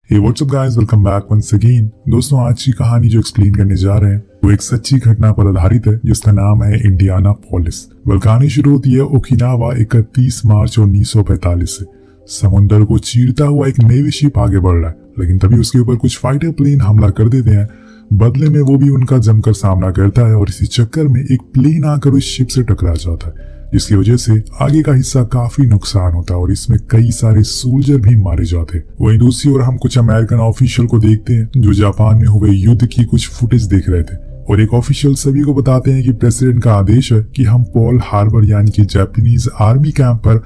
हे what's up guys, welcome back once again. दोस्तों, आज की कहानी जो एक्सप्लेन करने जा रहे हैं वो एक सच्ची घटना पर आधारित है जिसका नाम है इंडियानापोलिस। कहानी शुरू होती है ओकिनावा 31 मार्च 1945 से। समुद्र को चीरता हुआ एक नेवी शिप आगे बढ़ रहा है, लेकिन तभी उसके ऊपर कुछ फाइटर प्लेन हमला कर देते हैं। बदले में वो भी उनका जमकर सामना करता है और इसी चक्कर में एक प्लेन आकर उस शिप से टकरा जाता है, जिसकी वजह से आगे का हिस्सा काफी नुकसान होता है और इसमें कई सारे सोल्जर भी मारे जाते हैं। वहीं दूसरी ओर हम कुछ अमेरिकन ऑफिशियल को देखते हैं जो जापान में हुए युद्ध की कुछ फुटेज देख रहे थे और एक ऑफिशियल सभी को बताते हैं कि प्रेसिडेंट का आदेश है कि हम पर्ल हार्बर यानी कि जापानीज आर्मी कैंप पर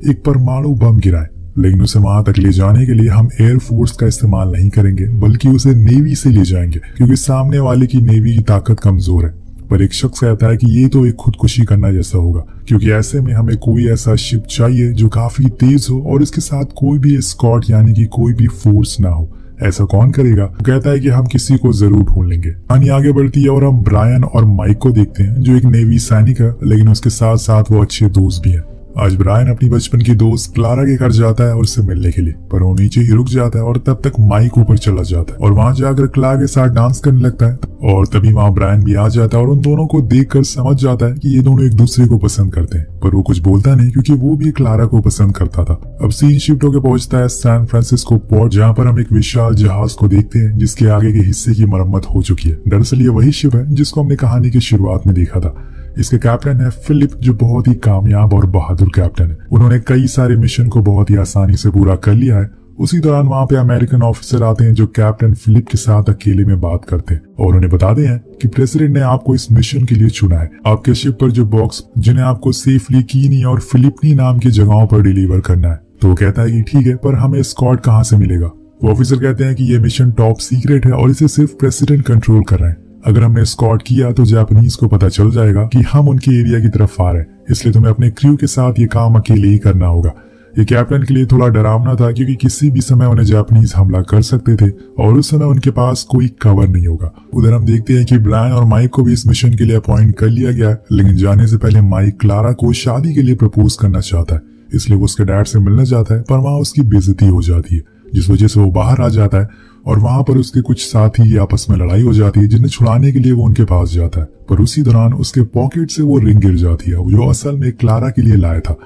एक परमाणु बम गिराएं, लेकिन उसे वहां तक ले जाने के लिए हम एयर फोर्स का इस्तेमाल नहीं करेंगे बल्कि उसे नेवी से ले जाएंगे, क्योंकि सामने वाले की नेवी की ताकत कमजोर है। पर एक शख्स कहता है कि ये तो एक खुदकुशी करना जैसा होगा, क्योंकि ऐसे में हमें कोई ऐसा शिप चाहिए जो काफी तेज हो और इसके साथ कोई भी एस्कॉर्ट यानी कि कोई भी फोर्स ना हो। ऐसा कौन करेगा? वो कहता है कि हम किसी को जरूर ढूंढ लेंगे। कहानी आगे बढ़ती है और हम ब्रायन और माइक को देखते हैं जो एक नेवी सैनिक है, लेकिन उसके साथ साथ वो अच्छे दोस्त भी हैं। आज ब्रायन अपनी बचपन की दोस्त क्लारा के घर जाता है और उससे मिलने के लिए, पर वो नीचे ही रुक जाता है और तब तक माइक ऊपर चला जाता है और वहां जाकर क्लारा के साथ डांस करने लगता है। और तभी वहां ब्रायन भी आ जाता है और उन दोनों को देखकर समझ जाता है कि ये दोनों एक दूसरे को पसंद करते हैं, पर वो कुछ बोलता नहीं क्योंकि वो भी क्लारा को पसंद करता था। अब सीन शिफ्ट होकर पहुंचता है सैन फ्रांसिस्को पोर्ट, जहाँ पर हम एक विशाल जहाज को देखते हैं जिसके आगे के हिस्से की मरम्मत हो चुकी है। दरअसल ये वही शिप है जिसको हमने कहानी की शुरुआत में देखा था। इसके कैप्टन है फिलिप, जो बहुत ही कामयाब और बहादुर कैप्टन है। उन्होंने कई सारे मिशन को बहुत ही आसानी से पूरा कर लिया है। उसी दौरान वहां पे अमेरिकन ऑफिसर आते हैं जो कैप्टन फिलिप के साथ अकेले में बात करते हैं और उन्हें बताते हैं कि प्रेसिडेंट ने आपको इस मिशन के लिए चुना है। आपके शिप पर जो बॉक्स जिन्हें आपको सेफली कीनी और फिलिपनी नाम की जगहों पर डिलीवर करना है। तो वो कहता है कि ठीक है, पर हमें स्कॉट कहाँ से मिलेगा? वो ऑफिसर कहते हैं कि ये मिशन टॉप सीक्रेट है और इसे सिर्फ प्रेसिडेंट कंट्रोल कर रहे हैं। अगर हमने स्कॉट किया तो जापानीज को पता चल जाएगा कि हम उनके एरिया की तरफ आ रहे हैं, इसलिए तुम्हें अपने क्रू के साथ ये काम अकेले ही करना होगा। ये कैप्टन के लिए थोड़ा डरावना था क्योंकि किसी भी समय उन्हें जापानीज हमला कर सकते थे और उस समय उनके पास कोई कवर नहीं होगा। उधर हम देखते हैं कि ब्रायन और माइक को भी इस मिशन के लिए अपॉइंट कर लिया गया, लेकिन जाने से पहले माइक क्लारा को शादी के लिए प्रपोज करना चाहता है, इसलिए वो उसके डैड से मिलने जाता है, पर वहां उसकी बेइज्जती हो जाती है, जिस वजह से वो बाहर आ जाता है और वहां पर उसके कुछ साथी आपस में लड़ाई हो जाती है, जिन्हें छुड़ाने के लिए वो उनके पास जाता है। पर उसी दौरान उसके पॉकेट से वो रिंग गिर जाती है जो असल में क्लारा के लिए लाया था।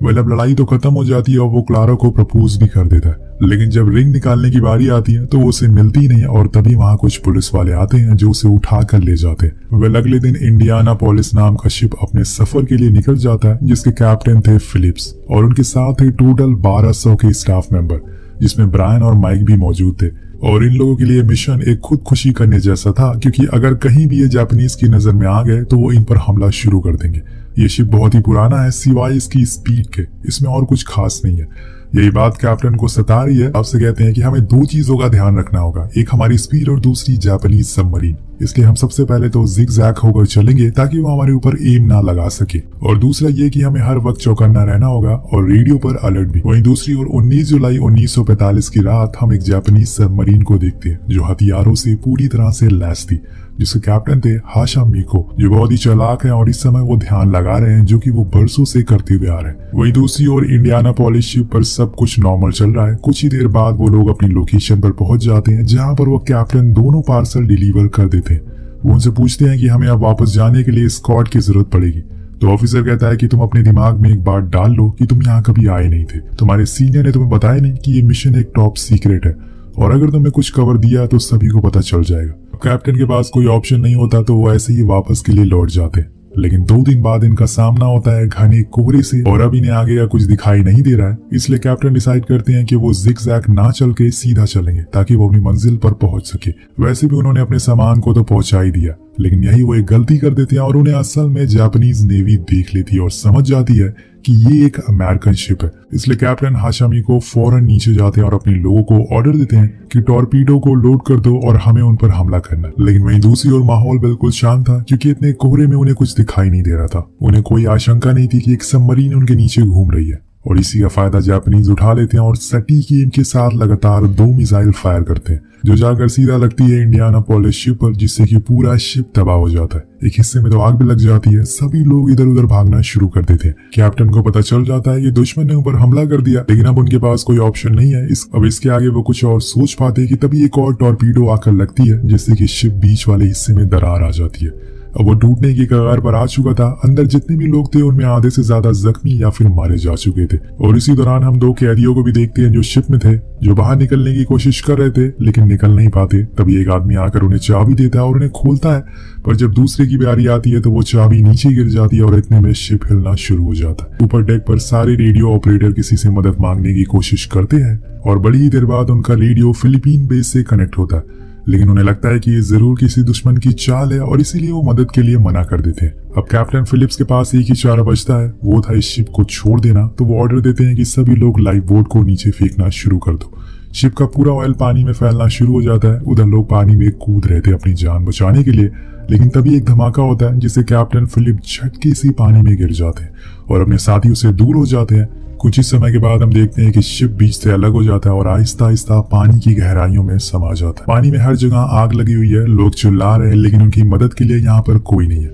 अब लड़ाई तो खत्म हो जाती है और वो क्लारा को प्रपोज भी कर देता है, लेकिन जब रिंग निकालने की बारी आती है तो वो उसे मिलती नहीं और तभी वहां कुछ पुलिस वाले आते हैं जो उसे उठा कर ले जाते हैं। अगले दिन इंडियानापोलिस नाम का शिप अपने सफर के लिए निकल जाता है, जिसके कैप्टन थे फिलिप्स और उनके साथ थे टोटल 1200 के स्टाफ मेंबर, जिसमें ब्रायन और माइक भी मौजूद थे। और इन लोगों के लिए मिशन एक खुदकुशी करने जैसा था, क्योंकि अगर कहीं भी ये जापानीज की नजर में आ गए तो वो इन पर हमला शुरू कर देंगे। ये शिप बहुत ही पुराना है, सिवाय इसकी स्पीड के इसमें और कुछ खास नहीं है। यही बात कैप्टन को सता रही है। आपसे कहते हैं कि हमें दो चीजों का ध्यान रखना होगा, एक हमारी स्पीड और दूसरी जापानीज सबमरीन। इसलिए हम सबसे पहले तो जिग-जैग होकर चलेंगे ताकि वो हमारे ऊपर एम ना लगा सके, और दूसरा ये कि हमें हर वक्त चौकन्ना रहना होगा और रेडियो पर अलर्ट भी। वहीं दूसरी ओर 19 जुलाई 1945 की रात हम एक जापानीज सबमरीन को देखते हैं जो हथियारों से पूरी तरह से लैस थी, जिसके कैप्टन थे हाशा मिको, जो बहुत ही चालाक है और इस समय वो ध्यान लगा रहे हैं जो कि वो बरसों से करते हुए आ रहे हैं। वहीं दूसरी ओर इंडियानापोलिस शिप पर सब कुछ नॉर्मल चल रहा है। कुछ ही देर बाद वो लोग अपनी लोकेशन पर पहुंच जाते हैं, जहां पर वो कैप्टन दोनों पार्सल डिलीवर कर देते हैं। वो उनसे पूछते हैं कि हमें अब वापस जाने के लिए स्कॉट की जरूरत पड़ेगी। तो ऑफिसर कहता है कि तुम अपने दिमाग में एक बात डाल लो कि तुम यहाँ कभी आए नहीं थे, तुम्हारे सीनियर ने तुम्हें बताया नहीं कि ये मिशन एक टॉप सीक्रेट है और अगर तुम्हें कुछ कवर दिया तो सभी को पता चल जाएगा। कैप्टन के पास कोई ऑप्शन नहीं होता तो वो ऐसे ही वापस के लिए लौट जाते हैं, लेकिन 2 दिन बाद इनका सामना होता है घने कोहरे से और अब इन्हें आगे का कुछ दिखाई नहीं दे रहा है। इसलिए कैप्टन डिसाइड करते हैं कि वो जिग-जैग ना चल के सीधा चलेंगे ताकि वो अपनी मंजिल पर पहुंच सके। वैसे भी उन्होंने अपने सामान को तो पहुंचा ही दिया, लेकिन यही वो एक गलती कर देते हैं और उन्हें असल में जापानीज नेवी देख लेती है और समझ जाती है कि ये एक अमेरिकन शिप है। इसलिए कैप्टन हाशामी को फौरन नीचे जाते हैं और अपने लोगों को ऑर्डर देते हैं कि टॉर्पीडो को लोड कर दो और हमें उन पर हमला करना। लेकिन वहीं दूसरी ओर माहौल बिल्कुल शांत था, क्योंकि इतने कोहरे में उन्हें कुछ दिखाई नहीं दे रहा था। उन्हें कोई आशंका नहीं थी कि एक सबमरीन उनके नीचे घूम रही है और इसी का फायदा जापानीज उठा लेते हैं और सटीक एम के साथ लगातार 2 मिसाइल फायर करते हैं जो जाकर सीधा लगती है इंडियानापोलिस शिप पर, जिससे कि पूरा शिप तबाह हो जाता है। एक हिस्से में तो आग भी लग जाती है। सभी लोग इधर उधर भागना शुरू कर देते हैं। कैप्टन को पता चल जाता है कि दुश्मन ने ऊपर हमला कर दिया, लेकिन अब उनके पास कोई ऑप्शन नहीं है। अब इसके आगे वो कुछ और सोच पाते हैं कि तभी एक और टॉर्पीडो आकर लगती है, जिससे कि शिप बीच वाले हिस्से में दरार आ जाती है। अब वो टूटने की कगार पर आ चुका था। अंदर जितने भी लोग थे उनमें आधे से ज्यादा जख्मी या फिर मारे जा चुके थे। और इसी दौरान हम 2 कैदियों को भी देखते हैं जो शिप में थे, जो बाहर निकलने की कोशिश कर रहे थे लेकिन निकल नहीं पाते। तभी एक आदमी आकर उन्हें चाबी देता है और उन्हें खोलता है, पर जब दूसरे की बारी आती है तो वो चाबी नीचे गिर जाती है और इतने में शिप हिलना शुरू हो जाता है। ऊपर डेक पर सारे रेडियो ऑपरेटर किसी से मदद मांगने की कोशिश करते हैं और बड़ी ही देर बाद उनका रेडियो फिलीपीन बेस से कनेक्ट होता है, लेकिन उन्हें लगता है कि ये जरूर किसी दुश्मन की चाल है और इसीलिए वो मदद के लिए मना कर देते हैं। अब कैप्टन फिलिप्स के पास एक ही चारा बचता है, वो था इस शिप को छोड़ देना। तो वो ऑर्डर देते हैं कि सभी लोग लाइफ बोट को नीचे फेंकना शुरू कर दो। शिप का पूरा ऑयल पानी में फैलना शुरू हो जाता है। उधर लोग पानी में कूद रहे थे अपनी जान बचाने के लिए, लेकिन तभी एक धमाका होता है जिससे कैप्टन फिलिप झटके से पानी में गिर जाते हैं और अपने साथियों से दूर हो जाते हैं। कुछ ही समय के बाद हम देखते हैं कि शिप बीच से अलग हो जाता है और आहिस्ता आहिस्ता पानी की गहराइयों में समा जाता है। पानी में हर जगह आग लगी हुई है, लोग चिल्ला रहे हैं, लेकिन उनकी मदद के लिए यहाँ पर कोई नहीं है।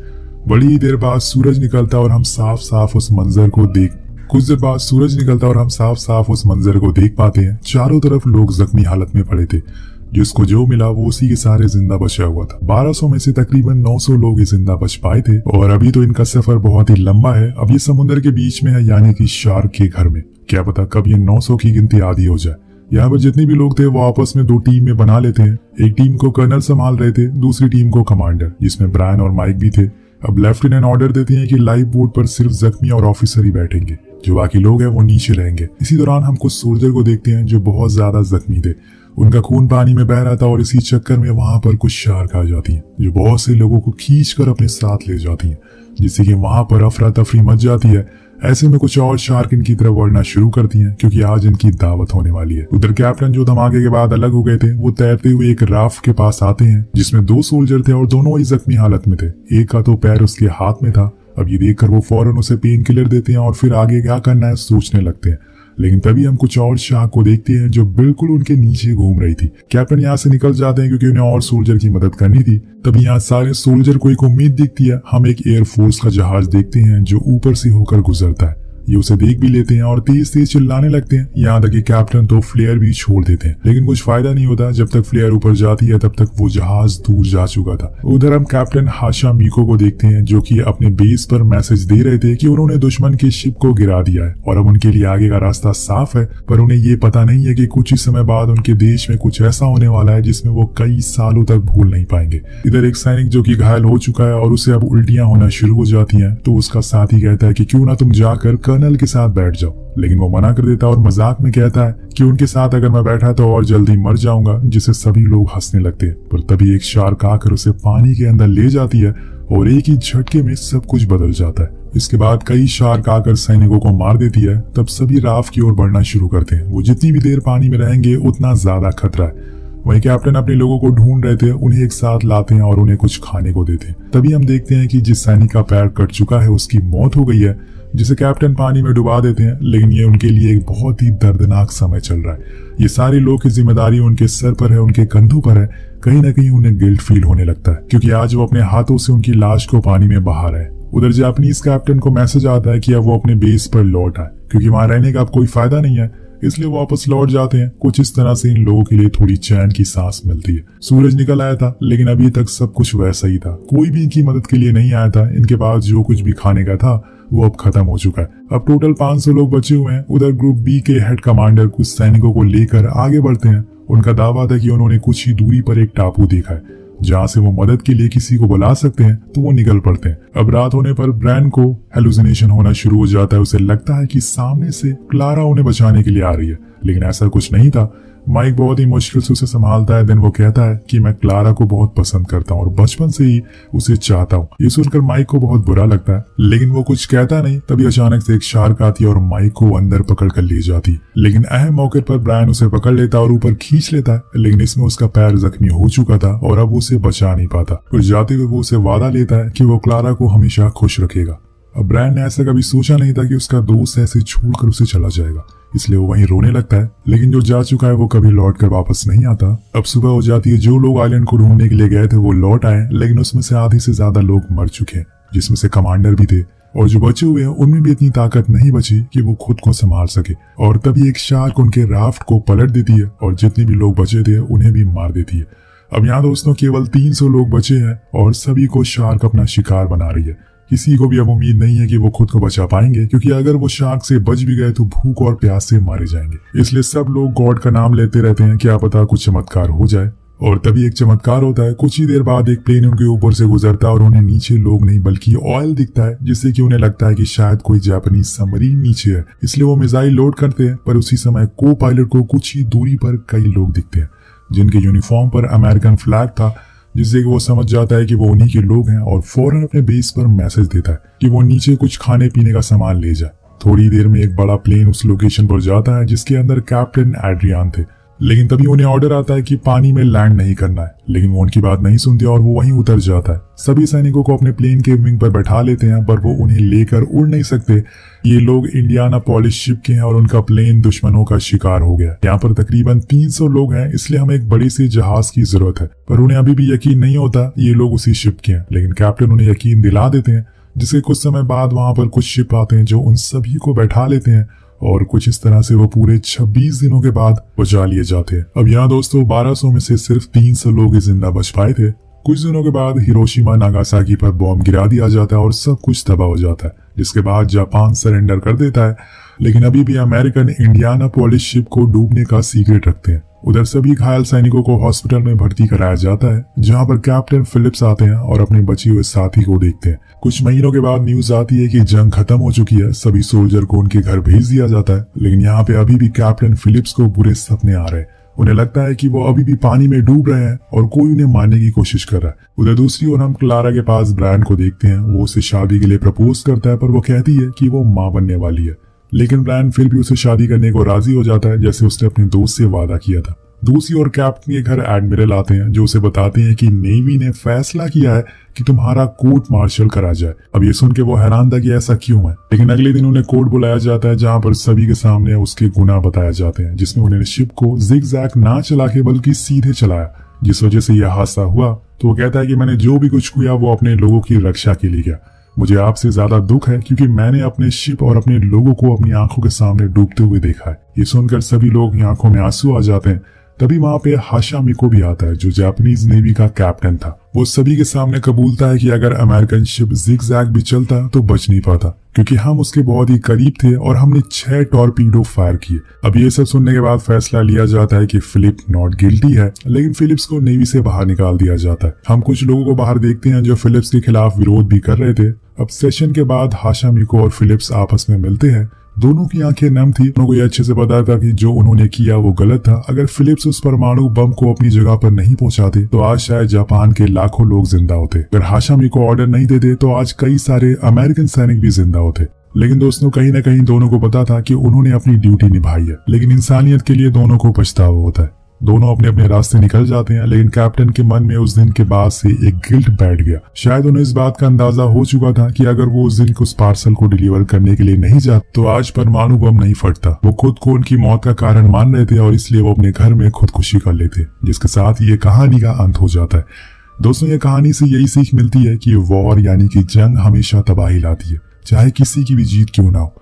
बड़ी ही देर बाद सूरज निकलता है और हम साफ साफ उस मंजर को देख पाते हैं। चारों तरफ लोग जख्मी हालत में पड़े थे। जिसको जो मिला वो उसी के सारे जिंदा बचा हुआ था। 1200 में से तकरीबन 900 लोग ही जिंदा बच पाए थे और अभी तो इनका सफर बहुत ही लंबा है। अब ये समुद्र के बीच में है, यानी कि शार्क के घर में। क्या पता कब ये 900 की गिनती आधी हो जाए। यहाँ पर जितने भी लोग थे वो आपस में 2 टीम में बना लेते हैं। एक टीम को कर्नल संभाल रहे थे, दूसरी टीम को कमांडर, जिसमें ब्रायन और माइक भी थे। अब लेफ्टिनेंट ऑर्डर देते हैं कि लाइफ बोट पर सिर्फ जख्मी और ऑफिसर ही बैठेंगे, जो बाकी लोग हैं वो नीचे रहेंगे। इसी दौरान हम कुछ सोल्जर को देखते हैं जो बहुत ज्यादा जख्मी थे। उनका खून पानी में बह रहा था और इसी चक्कर में वहां पर कुछ शार्क आ जाती हैं, जो बहुत से लोगों को खींचकर अपने साथ ले जाती हैं, जिससे कि वहां पर अफरा तफरी मच जाती है। ऐसे में कुछ और शार्क इनकी तरफ बढ़ना शुरू करती हैं, क्योंकि आज इनकी दावत होने वाली है। उधर कैप्टन जो धमाके के बाद अलग हो गए थे, वो तैरते हुए एक राफ्ट के पास आते हैं, जिसमें 2 सोल्जर थे और दोनों ही जख्मी हालत में थे। एक का तो पैर उसके हाथ में था। अब ये देखकर वो फौरन उसे पेन किलर देते हैं और फिर आगे क्या करना है सोचने लगते हैं। लेकिन तभी हम कुछ और शार्क को देखते हैं जो बिल्कुल उनके नीचे घूम रही थी। कैप्टन यहाँ से निकल जाते हैं क्योंकि उन्हें और सोल्जर की मदद करनी थी। तभी यहाँ सारे सोल्जर को एक उम्मीद दिखती है। हम एक एयरफोर्स का जहाज देखते हैं जो ऊपर से होकर गुजरता है। ये उसे देख भी लेते हैं और तेज तेज चिल्लाने लगते हैं। यहाँ तक कि कैप्टन तो फ्लेयर भी छोड़ देते हैं, लेकिन कुछ फायदा नहीं होता। जब तक फ्लेयर ऊपर जाती है तब तक वो जहाज दूर जा चुका था। उधर हम कैप्टन हाशा मीको को देखते हैं जो कि अपने बेस पर मैसेज दे रहे थे कि उन्होंने दुश्मन की शिप को गिरा दिया है और अब उनके लिए आगे का रास्ता साफ है। पर उन्हें ये पता नहीं है कि कुछ ही समय बाद उनके देश में कुछ ऐसा होने वाला है जिसमें वो कई सालों तक भूल नहीं पाएंगे। इधर एक सैनिक जो कि घायल हो चुका है और उसे अब उल्टियां होना शुरू हो जाती हैं, तो उसका साथी कहता है कि क्यों ना तुम जाकर कर्नल के साथ बैठ जाओ, लेकिन वो मना कर देता और मजाक में कहता है कि उनके साथ अगर मैं बैठा तो और जल्दी मर जाऊंगा, जिससे सभी लोग हंसने लगते हैं। पर तभी एक शार्क आकर उसे पानी के अंदर ले जाती है और एक ही झटके में सब कुछ बदल जाता है। इसके बाद कई शार्क आकर सैनिकों को मार देती है। तब सभी राफ्ट की ओर बढ़ना शुरू करते हैं। वो जितनी भी देर पानी में रहेंगे उतना ज्यादा खतरा है। वहीं कैप्टन अपने लोगों को ढूंढ रहे थे, उन्हें एक साथ लाते हैं और उन्हें कुछ खाने को देते हैं। तभी हम देखते हैं कि जिस सैनिक का पैर कट चुका है उसकी मौत हो गई है, जिसे कैप्टन पानी में डुबा देते हैं। लेकिन ये उनके लिए एक बहुत ही दर्दनाक समय चल रहा है। ये सारे लोग की जिम्मेदारी उनके सर पर है, उनके कंधों पर है। कहीं ना कहीं उन्हें गिल्ट फील होने लगता है, क्योंकि आज वो अपने हाथों से उनकी लाश को पानी में बहा रहे हैं। उधर जापानीज कैप्टन को मैसेज आता है कि अब वो अपने बेस पर लौट आए, क्योंकि वहां रहने का अब कोई फायदा नहीं है, इसलिए वापस लौट जाते हैं। कुछ इस तरह से इन लोगों के लिए थोड़ी चैन की सांस मिलती है। सूरज निकल आया था, लेकिन अभी तक सब कुछ वैसा ही था। कोई भी इनकी मदद के लिए नहीं आया था। इनके पास जो कुछ भी खाने का था वो अब खत्म हो चुका है। अब टोटल 500 लोग बचे हुए हैं। उधर ग्रुप बी के हेड कमांडर कुछ सैनिकों को लेकर आगे बढ़ते हैं। उनका दावा था कि उन्होंने कुछ ही दूरी पर एक टापू देखा है जहाँ से वो मदद के लिए किसी को बुला सकते हैं, तो वो निकल पड़ते हैं। अब रात होने पर ब्रैन को हेलुसिनेशन होना शुरू हो जाता है। उसे लगता है कि सामने से क्लारा उन्हें बचाने के लिए आ रही है, लेकिन ऐसा कुछ नहीं था। माइक बहुत ही मुश्किल से उसे संभालता है। देन वो कहता है कि मैं क्लारा को बहुत पसंद करता हूँ और बचपन से ही उसे चाहता हूँ। ये सुनकर माइक को बहुत बुरा लगता है, लेकिन वो कुछ कहता नहीं। तभी अचानक से एक शार्क आती है और माइक को अंदर पकड़ कर ले जाती है। लेकिन अहम मौके पर ब्रायन उसे पकड़ लेता है और ऊपर खींच लेता है, लेकिन इसमें उसका पैर जख्मी हो चुका था और अब उसे बचा नहीं पाता। फिर जाते हुए वो उसे वादा लेता है कि वो क्लारा को हमेशा खुश रखेगा। अब ब्रायन ने ऐसा कभी सोचा नहीं था कि उसका दोस्त ऐसे छोड़कर उसे चला जाएगा, इसलिए वो वहीं रोने लगता है। लेकिन जो जा चुका है वो कभी लौट कर वापस नहीं आता। अब सुबह हो जाती है, जो लोग आइलैंड को ढूंढने के लिए गए थे वो लौट आए, लेकिन उसमें से आधे से ज्यादा लोग मर चुके हैं, जिसमें से कमांडर भी थे। और जो बचे हुए हैं उनमें भी इतनी ताकत नहीं बची कि वो खुद को संभाल सके। और तभी एक शार्क उनके राफ्ट को पलट देती है और जितने भी लोग बचे थे उन्हें भी मार देती है। अब यहाँ दोस्तों केवल 300 लोग बचे हैं और सभी को शार्क अपना शिकार बना रही है। किसी को भी अब उम्मीद नहीं है कि वो खुद को बचा पाएंगे, क्योंकि अगर वो शार्क से बच भी गए तो भूख और प्यास से मारे जाएंगे। इसलिए सब लोग गॉड का नाम लेते रहते हैं, क्या पता कुछ चमत्कार हो जाए। और तभी एक चमत्कार होता है। कुछ ही देर बाद एक प्लेन उनके ऊपर से गुजरता है और उन्हें नीचे लोग नहीं बल्कि ऑयल दिखता है, जिससे कि उन्हें लगता है कि शायद कोई जापानीज सबमरीन नीचे है। इसलिए वो मिसाइल लोड करते हैं, पर उसी समय को पायलट को कुछ ही दूरी पर कई लोग दिखते हैं जिनके यूनिफॉर्म पर अमेरिकन फ्लैग था, जिससे कि वो समझ जाता है कि वो उन्हीं के लोग हैं और फौरन अपने बेस पर मैसेज देता है कि वो नीचे कुछ खाने पीने का सामान ले जाए। थोड़ी देर में एक बड़ा प्लेन उस लोकेशन पर जाता है जिसके अंदर कैप्टन एड्रियान थे, लेकिन तभी उन्हें ऑर्डर आता है कि पानी में लैंड नहीं करना है। लेकिन वो उनकी बात नहीं सुनते और वो वहीं उतर जाता है। सभी सैनिकों को अपने प्लेन के विंग पर बैठा लेते हैं, पर वो उन्हें लेकर उड़ नहीं सकते। ये लोग इंडियानापोलिस शिप के हैं और उनका प्लेन दुश्मनों का शिकार हो गया। यहाँ पर तकरीबन 300 लोग हैं, इसलिए हमें एक बड़ी सी जहाज की जरूरत है। पर उन्हें अभी भी यकीन नहीं होता ये लोग उसी शिप के हैं, लेकिन कैप्टन उन्हें यकीन दिला देते हैं। जिसके कुछ समय बाद वहां पर कुछ शिप आते हैं जो उन सभी को बैठा लेते हैं और कुछ इस तरह से वो पूरे 26 दिनों के बाद बचा लिए जाते हैं। अब यहाँ दोस्तों 1200 में से सिर्फ 300 लोग ही जिंदा बच पाए थे। कुछ दिनों के बाद हिरोशिमा नागासाकी पर बॉम्ब गिरा दिया जाता है और सब कुछ तबाह हो जाता है, जिसके बाद जापान सरेंडर कर देता है। लेकिन अभी भी अमेरिकन इंडियानापोलिस शिप को डूबने का सीक्रेट रखते हैं। उधर सभी घायल सैनिकों को हॉस्पिटल में भर्ती कराया जाता है, जहां पर कैप्टन फिलिप्स आते हैं और अपने बचे हुए साथी को देखते हैं। कुछ महीनों के बाद न्यूज आती है कि जंग खत्म हो चुकी है। सभी सोल्जर को उनके घर भेज दिया जाता है, लेकिन यहाँ पे अभी भी कैप्टन फिलिप्स को बुरे सपने आ रहे हैं। उन्हें लगता है कि वो अभी भी पानी में डूब रहे हैं और कोई उन्हें मारने की कोशिश कर रहा है। उधर दूसरी ओर हम क्लारा के पास ब्रायन को देखते हैं। वो उसे शादी के लिए प्रपोज करता है, पर वो कहती है कि वो माँ बनने वाली है। लेकिन ब्रायन फिर भी उसे शादी करने को राजी हो जाता है, जैसे उसने अपने दोस्त से वादा किया था। दूसरी ओर कैप्टन के घर एडमिरल आते हैं, जो उसे बताते हैं कि नेवी ने फैसला किया है कि तुम्हारा कोर्ट मार्शल करा जाए। अब ये सुन के वो हैरान था कि ऐसा क्यों है। लेकिन अगले दिन उन्हें कोर्ट बुलाया जाता है, जहां पर सभी के सामने उसके गुनाह बताए जाते हैं, जिसमें उन्होंने शिप को जिग-जैग ना चला के बल्कि सीधे चलाया, जिस वजह से यह हादसा हुआ। तो वो कहता है कि मैंने जो भी कुछ किया वो अपने लोगों की रक्षा के लिए किया। मुझे आपसे ज्यादा दुख है क्योंकि मैंने अपने शिप और अपने लोगों को अपनी आंखों के सामने डूबते हुए देखा है। ये सुनकर सभी लोग की आंखों में आंसू आ जाते हैं। तभी वहां पे हाशामिको भी आता है, जो जापानीज नेवी का कैप्टन था। वो सभी के सामने कबूलता है कि अगर अमेरिकन शिप जिग-जैग भी चलता तो बच नहीं पाता, क्योंकि हम उसके बहुत ही करीब थे और हमने 6 टॉर्पीडो फायर किए। अब ये सब सुनने के बाद फैसला लिया जाता है कि फिलिप नॉट गिल्टी है, लेकिन फिलिप्स को नेवी से बाहर निकाल दिया जाता है। हम कुछ लोगों को बाहर देखते हैं जो फिलिप्स के खिलाफ विरोध भी कर रहे थे। अब सेशन के बाद हाशामिको और फिलिप्स आपस में मिलते हैं। दोनों की आंखें नम थी। उनको ये अच्छे से पता था कि जो उन्होंने किया वो गलत था। अगर फिलिप्स उस परमाणु बम को अपनी जगह पर नहीं पहुंचाते तो आज शायद जापान के लाखों लोग जिंदा होते। अगर हाशामिको ऑर्डर नहीं देते तो आज कई सारे अमेरिकन सैनिक भी जिंदा होते। लेकिन दोस्तों कहीं न कहीं दोनों को पता था कि उन्होंने अपनी ड्यूटी निभाई है, लेकिन इंसानियत के लिए दोनों को पछतावा होता है। दोनों अपने अपने रास्ते निकल जाते हैं, लेकिन कैप्टन के मन में उस दिन के बाद से एक गिल्ट बैठ गया। शायद उन्हें इस बात का अंदाजा हो चुका था कि अगर वो उस दिन उस पार्सल को डिलीवर करने के लिए नहीं जाते तो आज परमाणु बम नहीं फटता। वो खुद को उनकी मौत का कारण मान रहे थे और इसलिए वो अपने घर में खुदकुशी कर लेते, जिसके साथ ये कहानी का अंत हो जाता है। दोस्तों ये कहानी से यही सीख मिलती है कि वॉर यानी कि जंग हमेशा तबाही लाती है, चाहे किसी की भी जीत क्यों ना हो।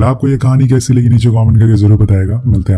आपको ये कहानी कैसी लगी नीचे कमेंट करके जरूर बताएगा। मिलते हैं।